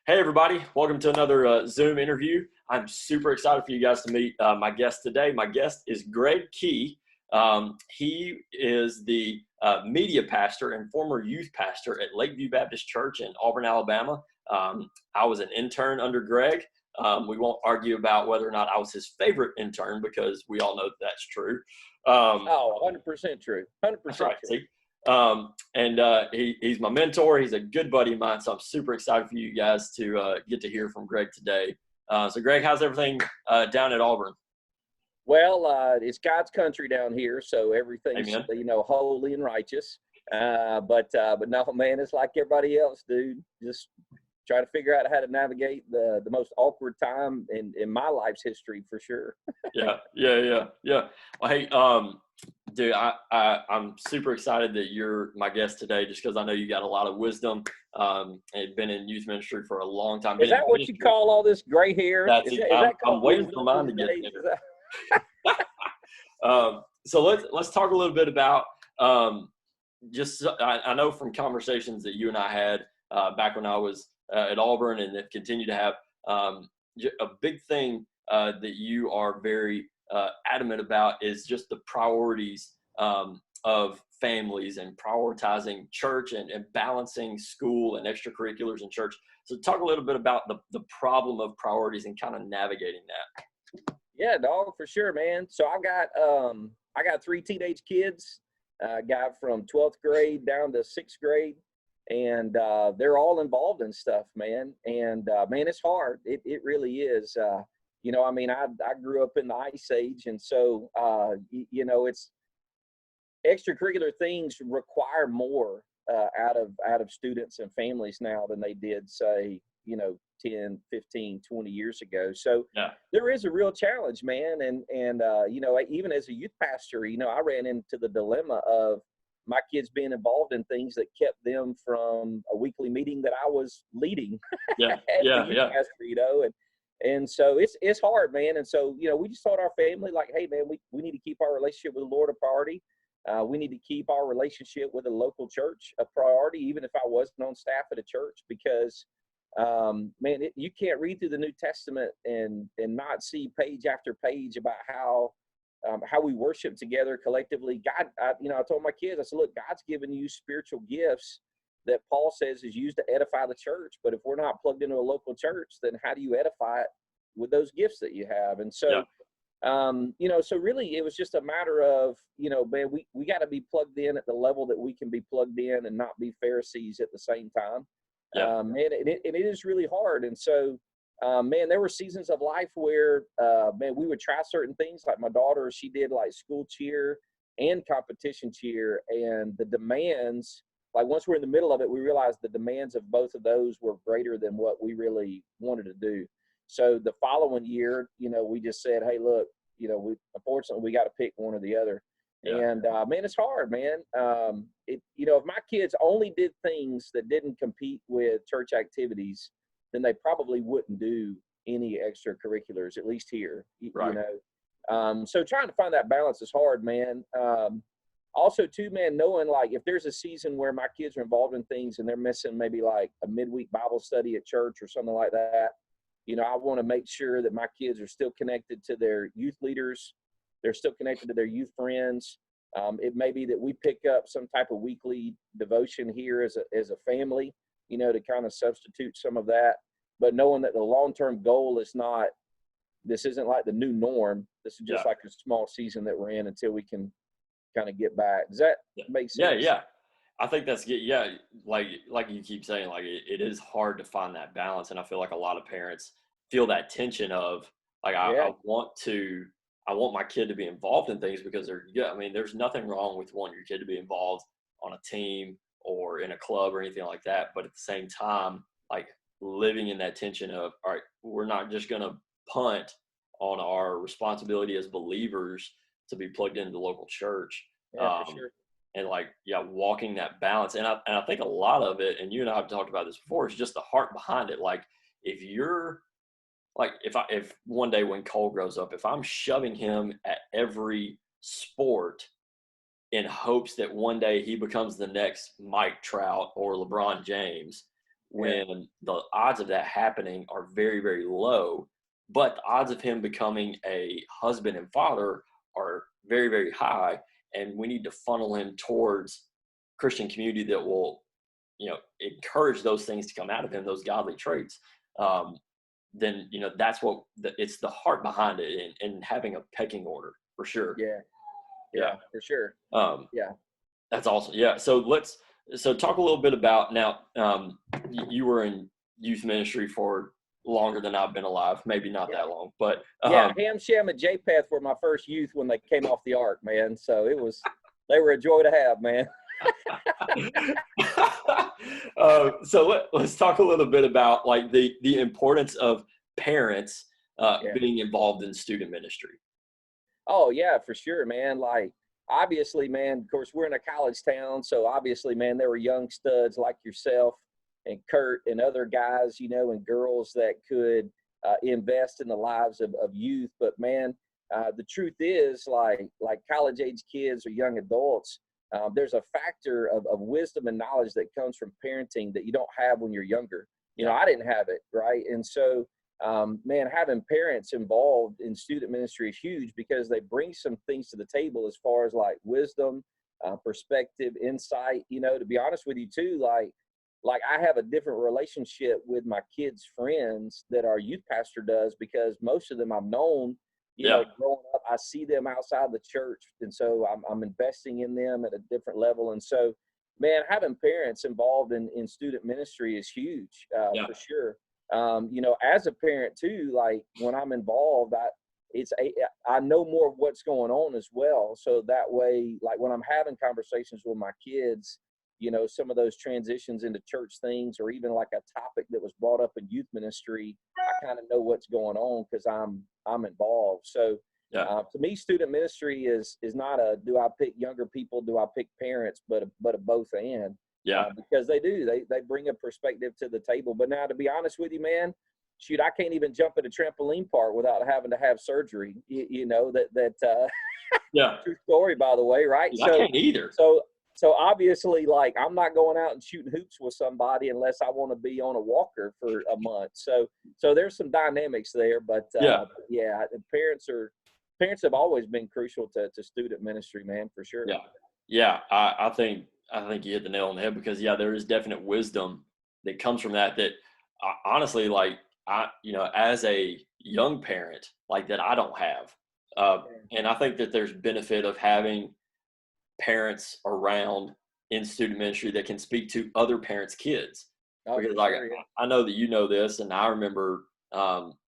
Hey, everybody. Welcome to another Zoom interview. I'm super excited for you guys to meet my guest today. My guest is Greg Key. He is the media pastor and former youth pastor at Lakeview Baptist Church in Auburn, Alabama. I was an intern under Greg. We won't argue about whether or not I was his favorite intern because we all know that's true. 100% true. 100% That's right. true. See? He's my mentor. He's a good buddy of mine, so I'm super excited for you guys to get to hear from Greg today. So, Greg, how's everything down at Auburn? Well, it's God's country down here, so everything's Amen. holy and righteous. But no, man, it's like everybody else, dude. Just try to figure out how to navigate the most awkward time in my life's history, for sure. Yeah. Well, hey, dude, I'm super excited that you're my guest today, just because I know you got a lot of wisdom and been in youth ministry for a long time. Is that what you call all this gray hair? I'm waiting for mine to get there. So let's talk a little bit about I know from conversations that you and I had back when I was at Auburn, and have continued to have a big thing that you are very adamant about is just the priorities of families and prioritizing church and balancing school and extracurriculars in church. So talk a little bit about the problem of priorities and kind of navigating that. Yeah, dog, for sure, man. So I got 3 teenage kids. Got from 12th grade down to 6th grade, and they're all involved in stuff, man. And man, it's hard. It really is. I grew up in the Ice Age, and so it's extracurricular things require more out of students and families now than they did, say, 10, 15, 20 years ago. So yeah, there is a real challenge, man. And even as a youth pastor, I ran into the dilemma of my kids being involved in things that kept them from a weekly meeting that I was leading. Yeah. Pastor, and so it's hard, man. And so, we just told our family, like, hey, man, we need to keep our relationship with the Lord a priority. We need to keep our relationship with a local church a priority, even if I wasn't on staff at a church, because you can't read through the New Testament and not see page after page about how we worship together collectively. God, I told my kids, I said, look, God's given you spiritual gifts that Paul says is used to edify the church. But if we're not plugged into a local church, then how do you edify it with those gifts that you have? And so, so really it was just a matter of, man, we got to be plugged in at the level that we can be plugged in and not be Pharisees at the same time. Man, it is really hard. And so, man, there were seasons of life where, man, we would try certain things. Like my daughter, she did like school cheer and competition cheer, and the demands, like once we're in the middle of it, we realized the demands of both of those were greater than what we really wanted to do. So the following year, we just said, hey, look, unfortunately we got to pick one or the other. Yeah. And man, it's hard, man. If my kids only did things that didn't compete with church activities, then they probably wouldn't do any extracurriculars, at least here. Right. So trying to find that balance is hard, man. Also, too, man, knowing like if there's a season where my kids are involved in things and they're missing maybe like a midweek Bible study at church or something like that, I want to make sure that my kids are still connected to their youth leaders. They're still connected to their youth friends. It may be that we pick up some type of weekly devotion here as a family, to kind of substitute some of that. But knowing that the long-term goal is not, this isn't like the new norm. This is just like a small season that we're in until we can kind of get back. Does that make sense? Yeah. I think that's good. Yeah. Like you keep saying, like it is hard to find that balance. And I feel like a lot of parents feel that tension of like, I want my kid to be involved in things because there's nothing wrong with wanting your kid to be involved on a team or in a club or anything like that. But at the same time, like living in that tension of, all right, we're not just going to punt on our responsibility as believers to be plugged into the local church. Yeah, for sure. And walking that balance. And I think a lot of it, and you and I have talked about this before, is just the heart behind it. Like if you're like, if one day when Cole grows up, if I'm shoving him at every sport in hopes that one day he becomes the next Mike Trout or LeBron James, when the odds of that happening are very, very low, but the odds of him becoming a husband and father are very, very high. And we need to funnel him towards Christian community that will, encourage those things to come out of him, those godly traits. Then, that's it's the heart behind it, and having a pecking order for sure. Yeah, for sure. That's awesome. Yeah. So talk a little bit about now, you were in youth ministry for longer than I've been alive, maybe not that long, but Ham, Shem, and Japheth were my first youth when they came off the ark, man. So they were a joy to have, man. So let's talk a little bit about like the importance of parents being involved in student ministry. Oh yeah, for sure, man. Like obviously, man, of course we're in a college town, so obviously, man, there were young studs like yourself and Kurt and other guys, and girls that could invest in the lives of youth. But man, the truth is, like college age kids or young adults, there's a factor of wisdom and knowledge that comes from parenting that you don't have when you're younger. I didn't have it, right? And so, man, having parents involved in student ministry is huge because they bring some things to the table as far as like wisdom, perspective, insight. To be honest with you too, like I have a different relationship with my kids' friends that our youth pastor does because most of them I've known, growing up, I see them outside the church. And so I'm investing in them at a different level. And so, man, having parents involved in student ministry is huge, for sure. As a parent too, like when I'm involved, I know more of what's going on as well. So that way, like when I'm having conversations with my kids, some of those transitions into church things, or even like a topic that was brought up in youth ministry, I kind of know what's going on because I'm involved. So to me, student ministry is not a do I pick younger people, do I pick parents, but a both and. Because they bring a perspective to the table. But now, to be honest with you, man, shoot, I can't even jump at a trampoline park without having to have surgery. True story, by the way, right? I can't either. So obviously, like, I'm not going out and shooting hoops with somebody unless I want to be on a walker for a month. So there's some dynamics there, but parents have always been crucial to student ministry, man, for sure. I think you hit the nail on the head because there is definite wisdom that comes from that honestly, like as a young parent, like that I don't have, and I think that there's benefit of having parents around in student ministry that can speak to other parents' kids. Because I know that you know this, and I remember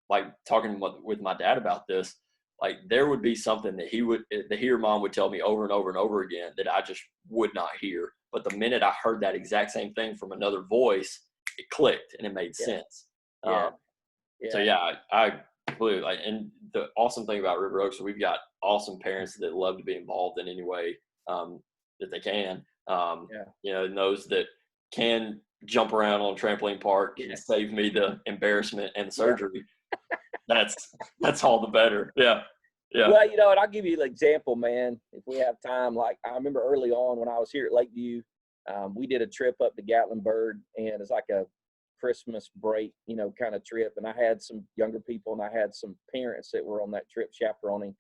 like talking with my dad about this. Like there would be something that he or mom would tell me over and over and over again that I just would not hear. But the minute I heard that exact same thing from another voice, it clicked and it made sense. So I completely like. And the awesome thing about River Oaks, we've got awesome parents that love to be involved in any way that they can. And those that can jump around on a trampoline park and save me the embarrassment and the surgery. That's all the better. Yeah. Well, and I'll give you an example, man, if we have time. Like I remember early on when I was here at Lakeview, we did a trip up to Gatlinburg, and it's like a Christmas break, kind of trip. And I had some younger people and I had some parents that were on that trip chaperoning.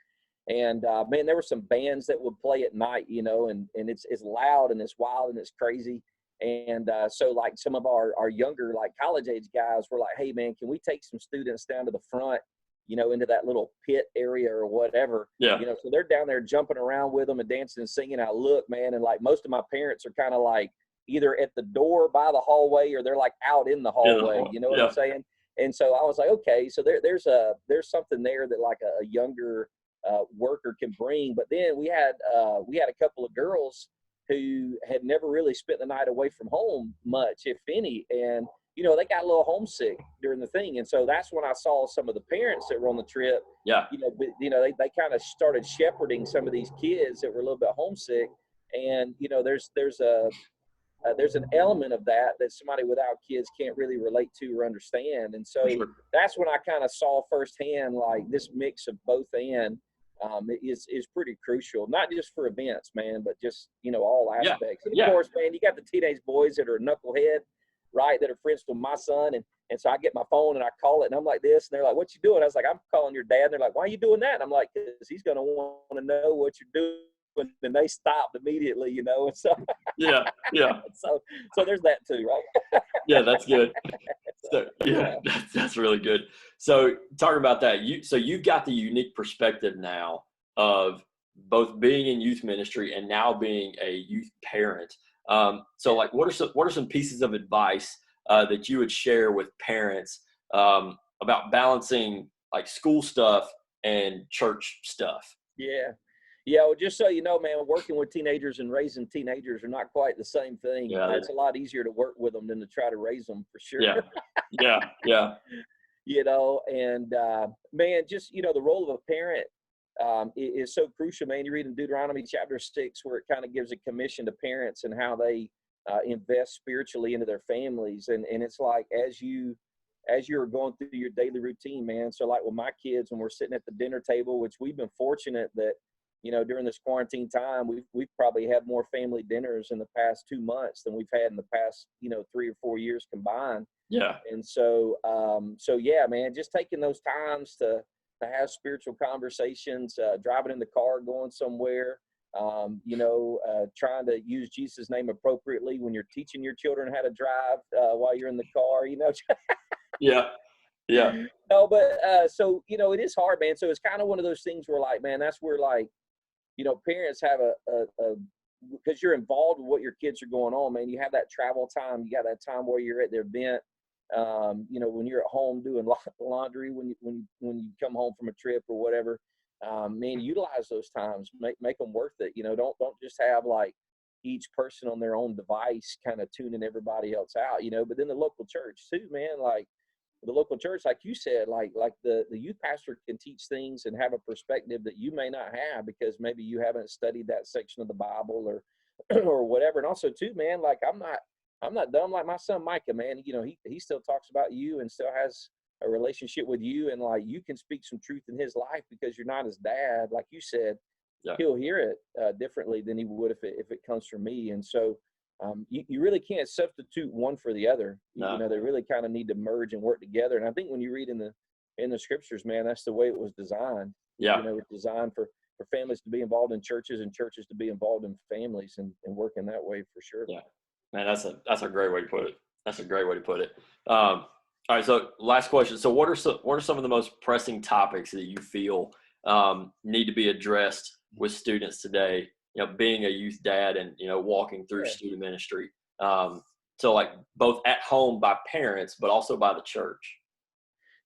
And man, there were some bands that would play at night, and it's loud and it's wild and it's crazy. And so like some of our younger, like college age guys were like, hey man, can we take some students down to the front, into that little pit area or whatever? So they're down there jumping around with them and dancing and singing. I look, man, and like most of my parents are kind of like either at the door by the hallway or they're like out in the hallway, you know what I'm saying? And so I was like, okay, so there's something there that like a younger worker can bring. But then we had a couple of girls who had never really spent the night away from home much, if any. And, they got a little homesick during the thing. And so that's when I saw some of the parents that were on the trip, they kind of started shepherding some of these kids that were a little bit homesick. And, there's an element of that somebody without kids can't really relate to or understand. And so that's when I kind of saw firsthand, like this mix of both and is pretty crucial, not just for events, man, but just, all aspects. And of course, man, you got the teenage boys that are knucklehead. right, that are friends with my son. And so I get my phone and I call it and I'm like this, and they're like, "What you doing?" I was like, "I'm calling your dad." And they're like, "Why are you doing that?" And I'm like, "Because he's going to want to know what you're doing." And they stopped immediately, you know. And so Yeah. Yeah. so there's that too, right? Yeah. That's good. So, Yeah. that's really good. So talking about that, so you've got the unique perspective now of both being in youth ministry and now being a youth parent. So like, what are some pieces of advice that you would share with parents about balancing like school stuff and church stuff? Yeah. Yeah. Well, just so you know, man, working with teenagers and raising teenagers are not quite the same thing. Yeah. It's a lot easier to work with them than to try to raise them, for sure. Yeah. Yeah. Yeah. You know, and man, just, you know, the role of a parent is so crucial, man. You read in Deuteronomy chapter 6, where it kind of gives a commission to parents and how they invest spiritually into their families. And it's like, as you're going through your daily routine, man. So like with my kids, when we're sitting at the dinner table, which we've been fortunate that, you know, during this quarantine time, we've probably had more family dinners in the past 2 months than we've had in the past, you know, 3 or 4 years combined. Yeah. And so, so yeah, man, just taking those times to have spiritual conversations, driving in the car, going somewhere, you know, trying to use Jesus' name appropriately when you're teaching your children how to drive while you're in the car, you know. Yeah. Yeah. No, but so, you know, it is hard, man. So it's kind of one of those things where, like, man, that's where, like, you know, parents have because you're involved with what your kids are going on, man. You have that travel time. You got that time where you're at their event. You know, when you're at home doing laundry, when you come home from a trip or whatever, man, utilize those times. Make them worth it. You know, don't just have like each person on their own device, kind of tuning everybody else out. You know, but then the local church too, man. Like the local church, like you said, like the youth pastor can teach things and have a perspective that you may not have because maybe you haven't studied that section of the Bible or or whatever. And also too, man, like I'm not dumb like my son Micah, man. You know, he still talks about you and still has a relationship with you, and like you can speak some truth in his life because you're not his dad, like you said. Yeah. He'll hear it differently than he would if it comes from me. And so you really can't substitute one for the other. No. You know, they really kind of need to merge and work together. And I think when you read in the scriptures, man, that's the way it was designed. Yeah. You know, it's designed for families to be involved in churches and churches to be involved in families and work in that way for sure. Yeah. Man, that's a great way to put it. That's a great way to put it. All right. So last question. So what are some of the most pressing topics that you feel need to be addressed with students today? You know, being a youth dad and, you know, walking through student ministry. So like both at home by parents, but also by the church.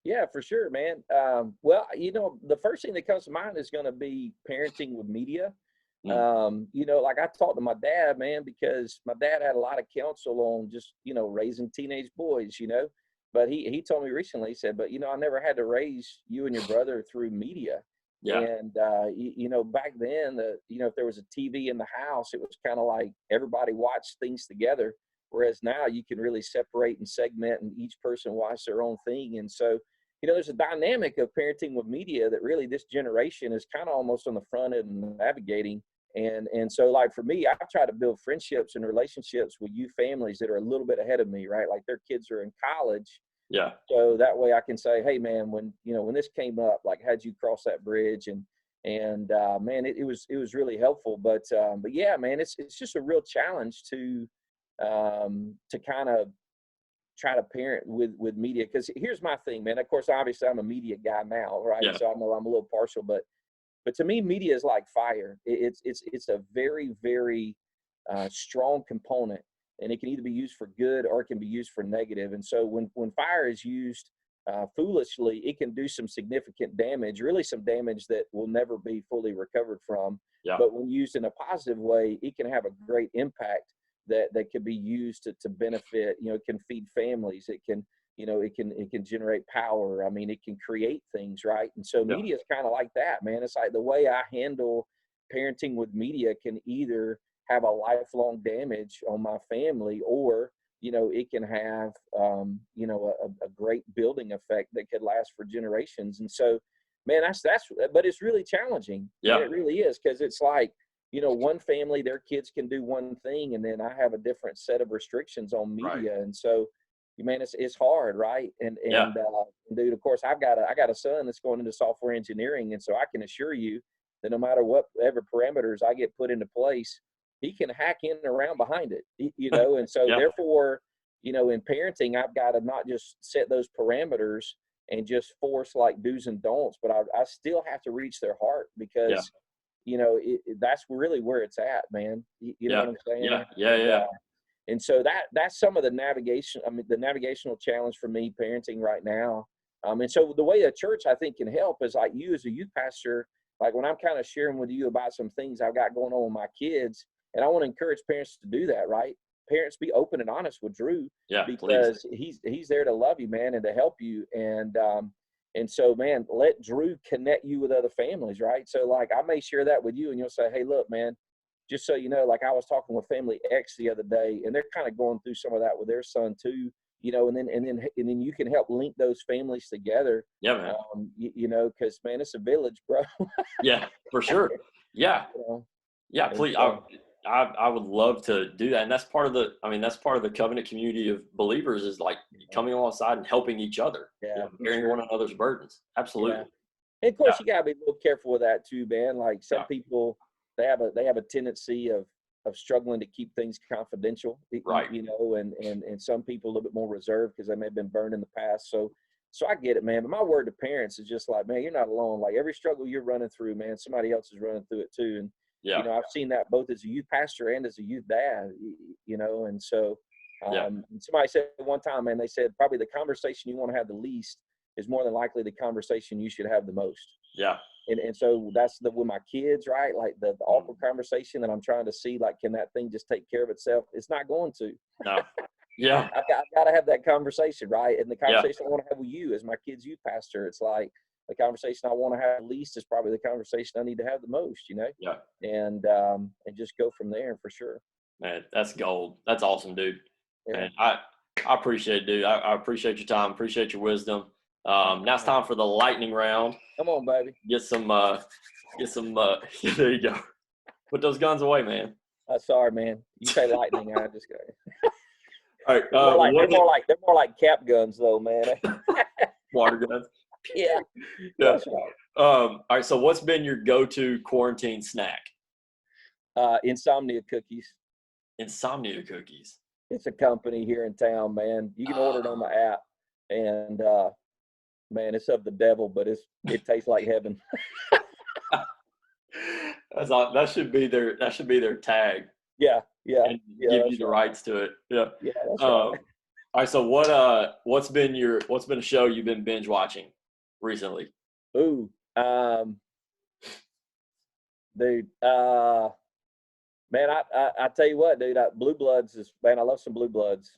Yeah, for sure, man. Well, you know, the first thing that comes to mind is going to be parenting with media. You know, like I talked to my dad, man, because my dad had a lot of counsel on just, you know, raising teenage boys, you know, but he told me recently, he said, but, you know, I never had to raise you and your brother through media. Yeah. And, you know, back then, you know, if there was a TV in the house, it was kind of like everybody watched things together. Whereas now you can really separate and segment and each person watch their own thing. And so, you know, there's a dynamic of parenting with media that really this generation is kind of almost on the front end of navigating. And so, like, for me, I try to build friendships and relationships with youth families that are a little bit ahead of me, right? Like their kids are in college. Yeah. So that way I can say, hey, man, when this came up, like, how'd you cross that bridge? And man, it was really helpful. But yeah, man, it's just a real challenge to kind of try to parent with media. Because here's my thing, man. Of course, obviously, I'm a media guy now, right? Yeah. So I know I'm a little partial, but to me, media is like fire. It's a very, very strong component, and it can either be used for good or it can be used for negative. And so when fire is used foolishly, it can do some significant damage, really some damage that will never be fully recovered from. Yeah. But when used in a positive way, it can have a great impact that can be used to benefit. You know, it can feed families. It can, you know, it can generate power. I mean, it can create things, right? And so media is kind of like that, man. It's like the way I handle parenting with media can either have a lifelong damage on my family, or, you know, it can have, you know, a great building effect that could last for generations. And so, man, that's, but it's really challenging. Yeah. And it really is, because it's like, one family, their kids can do one thing, and then I have a different set of restrictions on media. Right. And so, man, it's hard, right? And Yeah. dude, of course, I got a son that's going into software engineering, and so I can assure you that no matter whatever parameters I get put into place, he can hack in and around behind it, and so Yeah. therefore, in parenting, I've got to not just set those parameters and just force like do's and don'ts, but I still have to reach their heart, because that's really where it's at, man. You know what I'm saying? Yeah. And so that's some of the the navigational challenge for me parenting right now. And so the way a church, I think, can help is like you as a youth pastor, like when I'm kind of sharing with you about some things I've got going on with my kids, and I want to encourage parents to do that, right? Parents, be open and honest with Drew, because he's there to love you, man, and to help you. And so, man, let Drew connect you with other families, right? So, like, I may share that with you, and you'll say, hey, look, man, just so you know, like I was talking with Family X the other day, and they're kind of going through some of that with their son too, and then you can help link those families together. Yeah, man. Because, man, it's a village, bro. Yeah, for sure. Yeah. Yeah, please. I would love to do that. And that's part of the covenant community of believers, is like coming alongside and helping each other, bearing one another's burdens. Absolutely. Yeah. And of course, you gotta be a little careful with that too, man. Like some people, they have a tendency of struggling to keep things confidential, right? And some people a little bit more reserved because they may have been burned in the past. So I get it, man. But my word to parents is just like, man, you're not alone. Like every struggle you're running through, man, somebody else is running through it too. And I've seen that both as a youth pastor and as a youth dad. And so somebody said one time, man, they said probably the conversation you want to have the least is more than likely the conversation you should have the most. Yeah. And so that's with my kids, right? Like the awkward conversation that I'm trying to see, like, can that thing just take care of itself? It's not going to. No. Yeah. I've got to have that conversation, right? And the conversation I want to have with you as my kid's youth pastor, it's like the conversation I want to have least is probably the conversation I need to have the most, Yeah. And just go from there for sure. Man, that's gold. That's awesome, dude. Yeah. Man, I appreciate it, dude. I appreciate your time. Appreciate your wisdom. Now it's time for the lightning round. Come on, baby. Get some, there you go. Put those guns away, man. Sorry, man. You say lightning, I just go. All right. They're more like cap guns, though, man. Water guns. Yeah. Right. All right. So, what's been your go-to quarantine snack? Insomnia cookies. Insomnia cookies. It's a company here in town, man. You can order it on the app, and man, it's of the devil, but it tastes like heaven. That's all. That should be their tag. Yeah. And give you the rights to it. Yeah. Yeah. That's right. All right. So what's been a show you've been binge watching recently? Ooh, dude. Man, I tell you what, dude. Blue Bloods is, man. I love some Blue Bloods.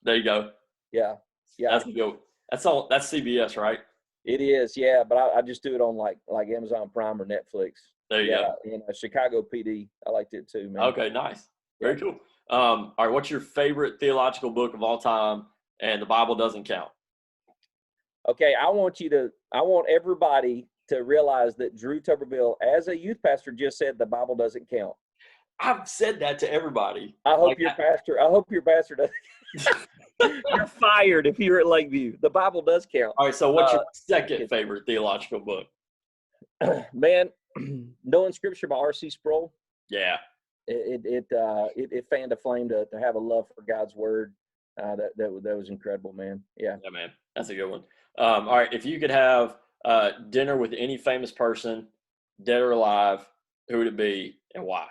There you go. Yeah. That's good. That's CBS, right? It is, yeah. But I just do it on like Amazon Prime or Netflix. There you go. Chicago PD. I liked it too, man. Okay, nice. Very cool. All right, what's your favorite theological book of all time? And the Bible doesn't count. Okay, I want everybody to realize that Drew Tuberville, as a youth pastor, just said the Bible doesn't count. I've said that to everybody. I hope your pastor doesn't. You're fired if you're at Lakeview. The Bible does count. All right, so what's your second favorite theological book? Man, Knowing Scripture by R.C. Sproul. Yeah. It fanned a flame to have a love for God's word. That was incredible, man. Yeah. Yeah, man. That's a good one. All right, if you could have dinner with any famous person, dead or alive, who would it be and why?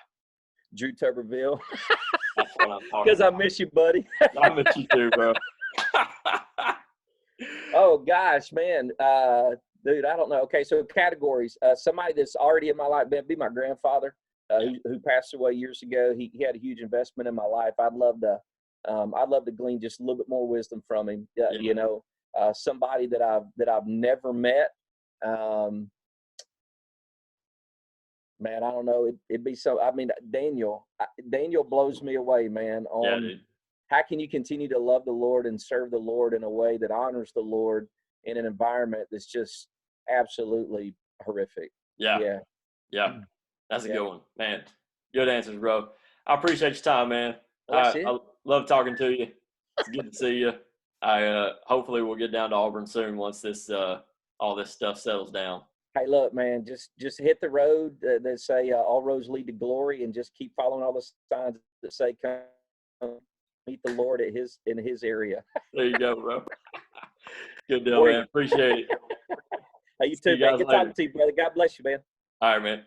Drew Tuberville. That's what I'm talking Because about. I miss you, buddy. I miss you too, bro. Oh gosh, man. Dude, I don't know. Okay, so categories. Somebody that's already in my life, be my grandfather, who passed away years ago. He had a huge investment in my life. I'd love to glean just a little bit more wisdom from him. Somebody that I've never met. Man, I don't know. It'd be so. I mean, Daniel blows me away, man. On how can you continue to love the Lord and serve the Lord in a way that honors the Lord in an environment that's just absolutely horrific. Yeah. That's a good one, man. Good answers, bro. I appreciate your time, man. Well, that's it. I love talking to you. It's good to see you. Hopefully we'll get down to Auburn soon once this all this stuff settles down. Hey, look, man, just hit the road that say all roads lead to glory, and just keep following all the signs that say come meet the Lord in his area. There you go, bro. Good deal, man. Appreciate it. Hey, you too, man. Good talking to you, brother. God bless you, man. All right, man.